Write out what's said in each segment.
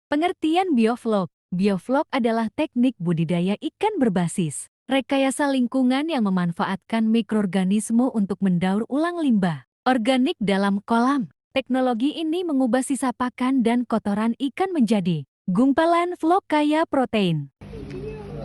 Pengertian bioflok. Bioflok adalah teknik budidaya ikan berbasis rekayasa lingkungan yang memanfaatkan mikroorganisme untuk mendaur ulang limbah organik dalam kolam. Teknologi ini mengubah sisa pakan dan kotoran ikan menjadi gumpalan flok kaya protein.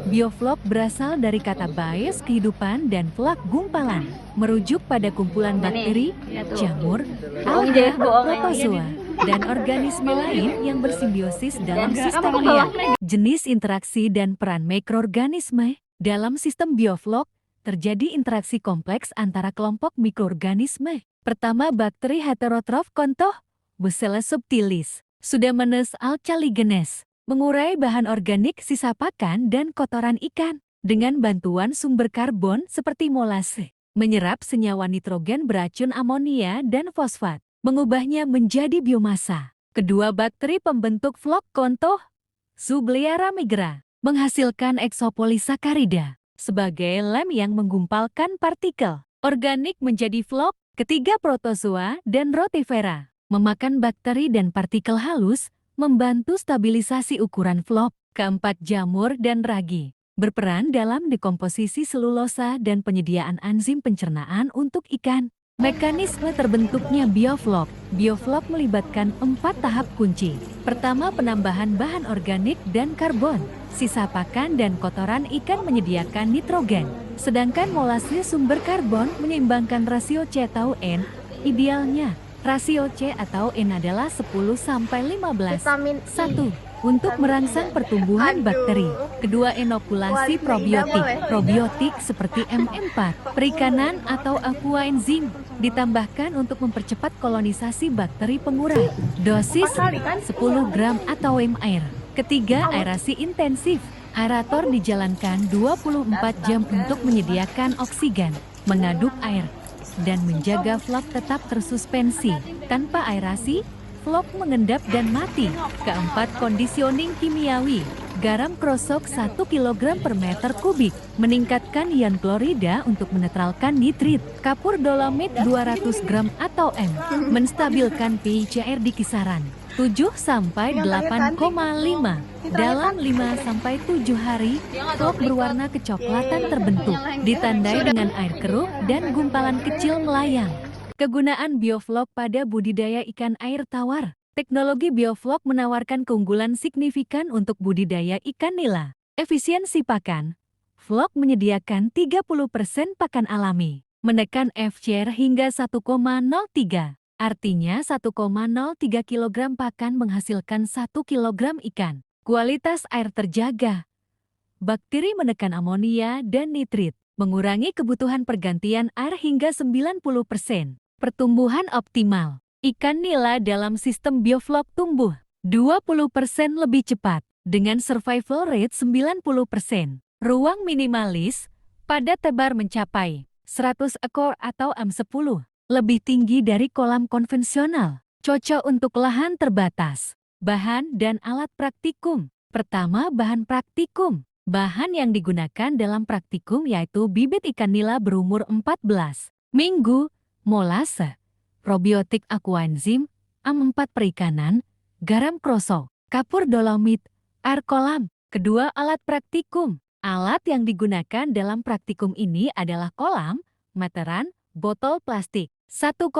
Bioflok berasal dari kata bios kehidupan dan flak gumpalan, merujuk pada kumpulan bakteri, jamur, alga, protozoa, dan organisme lain yang bersimbiosis dalam sistem liang. Jenis interaksi dan peran mikroorganisme dalam sistem bioflok terjadi interaksi kompleks antara kelompok mikroorganisme. Pertama, bakteri heterotrof contoh Bacillus subtilis, Pseudomonas alcaligenes, mengurai bahan organik sisa pakan dan kotoran ikan dengan bantuan sumber karbon seperti molase, menyerap senyawa nitrogen beracun amonia dan fosfat, mengubahnya menjadi biomasa. Kedua, bakteri pembentuk flok contoh Zooglea migra, menghasilkan eksopolisakarida sebagai lem yang menggumpalkan partikel organik menjadi flok. Ketiga, protozoa dan rotifera, memakan bakteri dan partikel halus, membantu stabilisasi ukuran flok. Keempat, jamur dan ragi, berperan dalam dekomposisi selulosa dan penyediaan enzim pencernaan untuk ikan. Mekanisme terbentuknya bioflok. Bioflok melibatkan 4 tahap kunci. Pertama, penambahan bahan organik dan karbon. Sisa pakan dan kotoran ikan menyediakan nitrogen, sedangkan molase sumber karbon menyeimbangkan rasio C atau N. Idealnya, rasio C atau N adalah 10-15. 1. Untuk merangsang pertumbuhan bakteri. Kedua, inokulasi probiotik. Probiotik seperti MM4, perikanan atau aquaenzim ditambahkan untuk mempercepat kolonisasi bakteri pengurai. Dosis 10 gram atau air. Ketiga, aerasi intensif. Aerator dijalankan 24 jam untuk menyediakan oksigen, mengaduk air, dan menjaga flok tetap tersuspensi. Tanpa aerasi, flok mengendap dan mati. Keempat, kondisioning kimiawi. Garam krosok 1 kg per meter kubik, meningkatkan ion klorida untuk menetralkan nitrit. Kapur dolomit 200 gram atau M, menstabilkan pH air di kisaran 7-8,5. Dalam 5-7 hari, flok berwarna kecoklatan terbentuk, ditandai dengan air keruh dan gumpalan kecil melayang. Kegunaan bioflok pada budidaya ikan air tawar. Teknologi bioflok menawarkan keunggulan signifikan untuk budidaya ikan nila. Efisiensi pakan. Flok menyediakan 30% pakan alami, menekan FCR hingga 1,03. Artinya 1,03 kg pakan menghasilkan 1 kg ikan. Kualitas air terjaga. Bakteri menekan amonia dan nitrit, mengurangi kebutuhan pergantian air hingga 90%. Pertumbuhan optimal. Ikan nila dalam sistem bioflok tumbuh 20% lebih cepat dengan survival rate 90%. Ruang minimalis, padat tebar mencapai 100 ekor atau M10, lebih tinggi dari kolam konvensional. Cocok untuk lahan terbatas. Bahan dan alat praktikum. Pertama, bahan praktikum. Bahan yang digunakan dalam praktikum yaitu bibit ikan nila berumur 14 minggu, molase, probiotik aquaenzim, AM4 perikanan, garam krosok, kapur dolomit, air kolam. Kedua, alat praktikum. Alat yang digunakan dalam praktikum ini adalah kolam, meteran, botol plastik. 1,5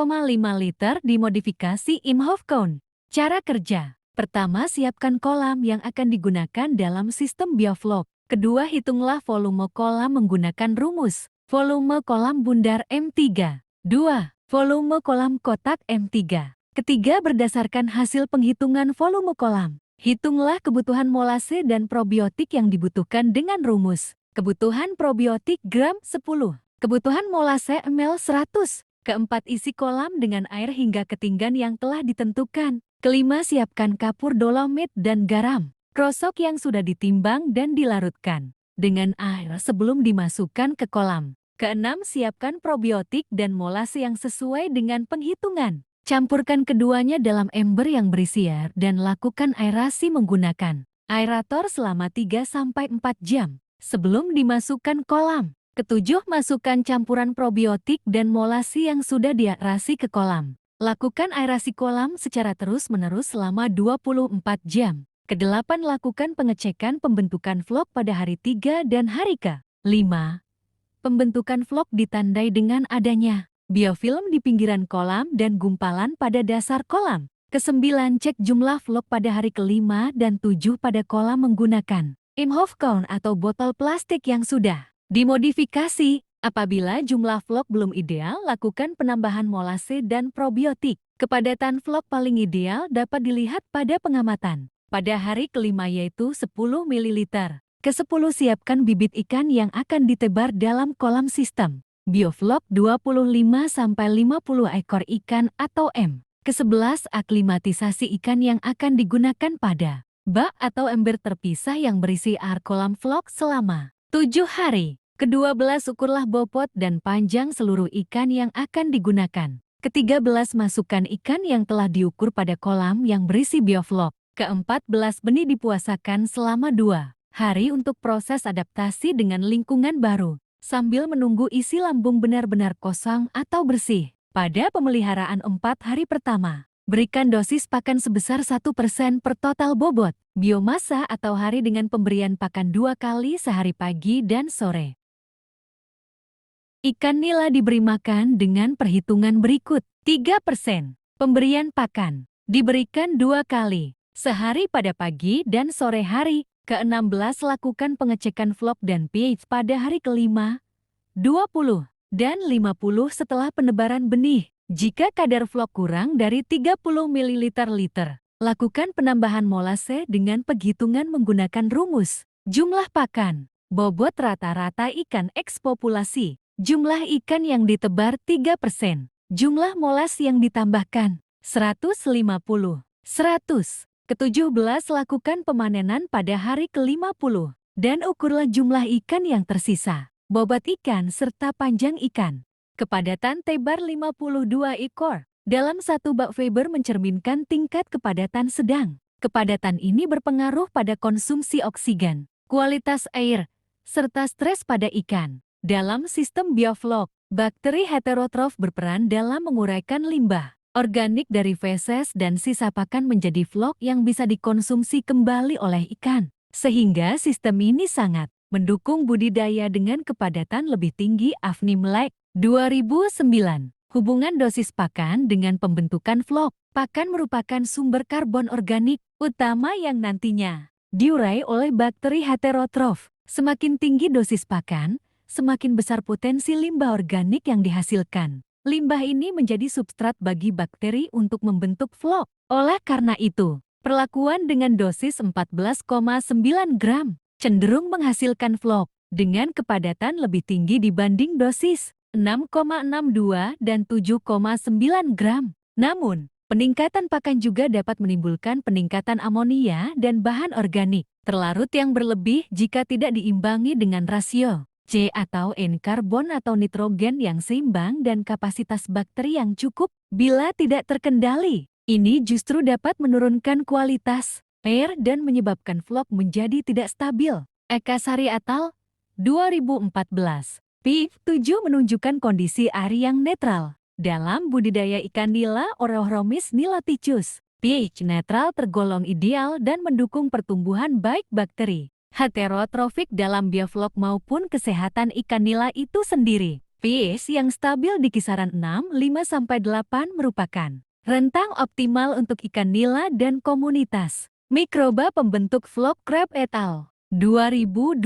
liter dimodifikasi Imhoff Cone. Cara kerja. Pertama, siapkan kolam yang akan digunakan dalam sistem bioflok. Kedua, hitunglah volume kolam menggunakan rumus volume kolam bundar M3. 2. Volume kolam kotak M3. Ketiga, berdasarkan hasil penghitungan volume kolam, hitunglah kebutuhan molase dan probiotik yang dibutuhkan dengan rumus. Kebutuhan probiotik gram 10, kebutuhan molase ml 100. Keempat, isi kolam dengan air hingga ketinggian yang telah ditentukan. Kelima, siapkan kapur dolomit dan garam krosok yang sudah ditimbang dan dilarutkan dengan air sebelum dimasukkan ke kolam. Keenam, siapkan probiotik dan molase yang sesuai dengan penghitungan. Campurkan keduanya dalam ember yang berisi air dan lakukan aerasi menggunakan aerator selama 3-4 jam sebelum dimasukkan kolam. Ketujuh, masukkan campuran probiotik dan molase yang sudah diaerasi ke kolam. Lakukan aerasi kolam secara terus-menerus selama 24 jam. Kedelapan, lakukan pengecekan pembentukan vlog pada hari 3 dan hari ke-5. Pembentukan vlog ditandai dengan adanya biofilm di pinggiran kolam dan gumpalan pada dasar kolam. Ke-9, cek jumlah vlog pada hari ke-5 dan 7 pada kolam menggunakan imhoff cone atau botol plastik yang sudah dimodifikasi. Apabila jumlah vlog belum ideal, lakukan penambahan molase dan probiotik. Kepadatan vlog paling ideal dapat dilihat pada pengamatan pada hari ke-5 yaitu 10 ml. Ke-10, siapkan bibit ikan yang akan ditebar dalam kolam sistem bioflok 25-50 ekor ikan atau M. Ke-11, aklimatisasi ikan yang akan digunakan pada bak atau ember terpisah yang berisi air kolam vlog selama 7 hari. Ke-12, ukurlah bobot dan panjang seluruh ikan yang akan digunakan. Ke-13, masukkan ikan yang telah diukur pada kolam yang berisi bioflok. Ke-14, benih dipuasakan selama 2 hari untuk proses adaptasi dengan lingkungan baru, sambil menunggu isi lambung benar-benar kosong atau bersih. Pada pemeliharaan 4 hari pertama, berikan dosis pakan sebesar 1% per total bobot biomasa atau hari dengan pemberian pakan 2 kali sehari pagi dan sore. Ikan nila diberi makan dengan perhitungan berikut. 3%. Pemberian pakan diberikan 2 kali sehari pada pagi dan sore hari. Ke-16, lakukan pengecekan vlog dan pH pada hari ke-5, 20, dan 50 setelah penebaran benih. Jika kadar vlog kurang dari 30 ml, lakukan penambahan molase dengan penghitungan menggunakan rumus jumlah pakan, bobot rata-rata ikan eks populasi, jumlah ikan yang ditebar 3%, jumlah molas yang ditambahkan 150, 100. Ke-17, lakukan pemanenan pada hari ke-50 dan ukurlah jumlah ikan yang tersisa, bobot ikan serta panjang ikan. Kepadatan tebar 52 ekor. Dalam satu bak fiber mencerminkan tingkat kepadatan sedang. Kepadatan ini berpengaruh pada konsumsi oksigen, kualitas air, serta stres pada ikan. Dalam sistem bioflok, bakteri heterotrof berperan dalam menguraikan limbah organik dari feses dan sisa pakan menjadi vlog yang bisa dikonsumsi kembali oleh ikan. Sehingga sistem ini sangat mendukung budidaya dengan kepadatan lebih tinggi. Afni Melek, 2009. Hubungan dosis pakan dengan pembentukan vlog. Pakan merupakan sumber karbon organik utama yang nantinya diurai oleh bakteri heterotrof. Semakin tinggi dosis pakan, semakin besar potensi limbah organik yang dihasilkan. Limbah ini menjadi substrat bagi bakteri untuk membentuk vlog. Oleh karena itu, perlakuan dengan dosis 14,9 gram cenderung menghasilkan vlog dengan kepadatan lebih tinggi dibanding dosis 6,62 dan 7,9 gram. Namun, peningkatan pakan juga dapat menimbulkan peningkatan amonia dan bahan organik terlarut yang berlebih jika tidak diimbangi dengan rasio C atau N karbon atau nitrogen yang seimbang dan kapasitas bakteri yang cukup. Bila tidak terkendali, ini justru dapat menurunkan kualitas air dan menyebabkan vlog menjadi tidak stabil. Eka Sari Atal, 2014. pH 7 menunjukkan kondisi air yang netral. Dalam budidaya ikan nila Oreochromis niloticus, pH netral tergolong ideal dan mendukung pertumbuhan baik bakteri heterotrofik dalam bioflok maupun kesehatan ikan nila itu sendiri. pH yang stabil di kisaran 6,5-8 merupakan rentang optimal untuk ikan nila dan komunitas mikroba pembentuk vlog Crab et al. 2012.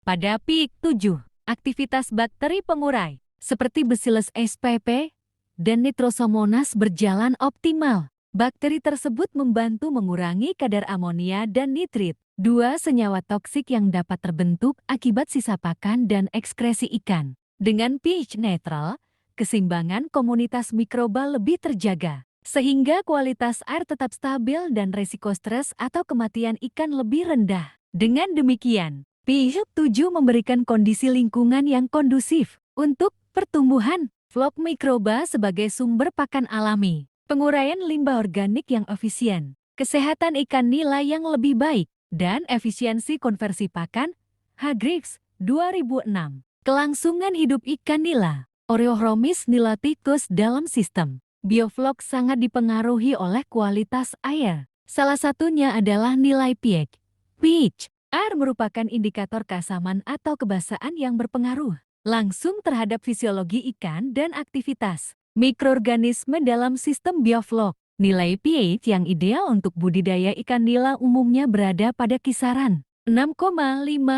Pada pH 7, aktivitas bakteri pengurai seperti Bacillus spp dan Nitrosomonas berjalan optimal. Bakteri tersebut membantu mengurangi kadar amonia dan nitrit, 2 senyawa toksik yang dapat terbentuk akibat sisa pakan dan ekskresi ikan. Dengan pH netral, keseimbangan komunitas mikroba lebih terjaga, sehingga kualitas air tetap stabil dan resiko stres atau kematian ikan lebih rendah. Dengan demikian, pH 7 memberikan kondisi lingkungan yang kondusif untuk pertumbuhan vlog mikroba sebagai sumber pakan alami, penguraian limbah organik yang efisien, kesehatan ikan nila yang lebih baik, dan efisiensi konversi pakan. Hagrix, 2006. Kelangsungan hidup ikan nila Oreochromis niloticus dalam sistem bioflok sangat dipengaruhi oleh kualitas air, Salah satunya adalah nilai pH. pH merupakan indikator keasaman atau kebasaan yang berpengaruh langsung terhadap fisiologi ikan dan aktivitas mikroorganisme dalam sistem bioflok. Nilai pH yang ideal untuk budidaya ikan nila umumnya berada pada kisaran 6,5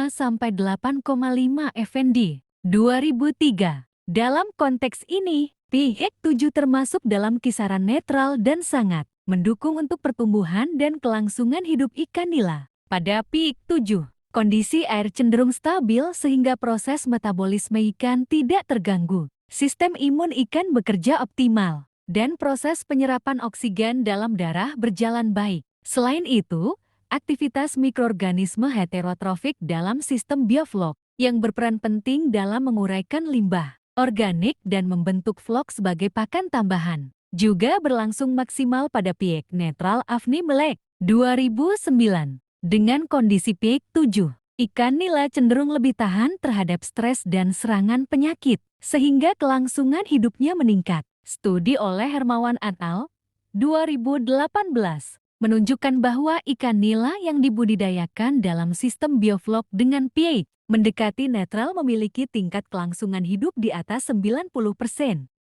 sampai 8,5 FND. 2003. Dalam konteks ini, pH 7 termasuk dalam kisaran netral dan sangat mendukung untuk pertumbuhan dan kelangsungan hidup ikan nila. Pada pH 7, kondisi air cenderung stabil sehingga proses metabolisme ikan tidak terganggu. Sistem imun ikan bekerja optimal, dan proses penyerapan oksigen dalam darah berjalan baik. Selain itu, aktivitas mikroorganisme heterotrofik dalam sistem bioflok yang berperan penting dalam menguraikan limbah organik dan membentuk flok sebagai pakan tambahan juga berlangsung maksimal pada pH netral Afni Melek 2009. Dengan kondisi pH 7, ikan nila cenderung lebih tahan terhadap stres dan serangan penyakit, sehingga kelangsungan hidupnya meningkat. Studi oleh Hermawan et al. 2018 menunjukkan bahwa ikan nila yang dibudidayakan dalam sistem bioflok dengan pH mendekati netral memiliki tingkat kelangsungan hidup di atas 90%,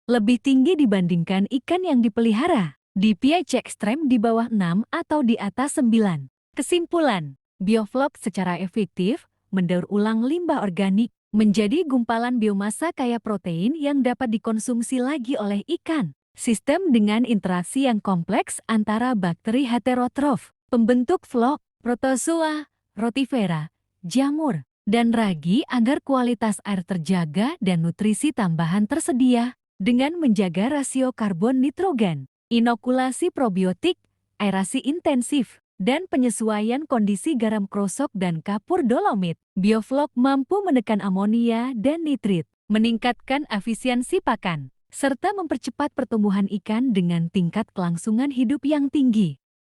lebih tinggi dibandingkan ikan yang dipelihara di pH ekstrem di bawah 6 atau di atas 9. Kesimpulan, bioflok secara efektif mendaur ulang limbah organik menjadi gumpalan biomasa kaya protein yang dapat dikonsumsi lagi oleh ikan. Sistem dengan interaksi yang kompleks antara bakteri heterotrof, pembentuk flok, protozoa, rotifera, jamur, dan ragi agar kualitas air terjaga dan nutrisi tambahan tersedia dengan menjaga rasio karbon nitrogen, inokulasi probiotik, aerasi intensif, dan penyesuaian kondisi garam krosok dan kapur dolomit. Bioflok mampu menekan amonia dan nitrit, meningkatkan efisiensi pakan, serta mempercepat pertumbuhan ikan dengan tingkat kelangsungan hidup yang tinggi.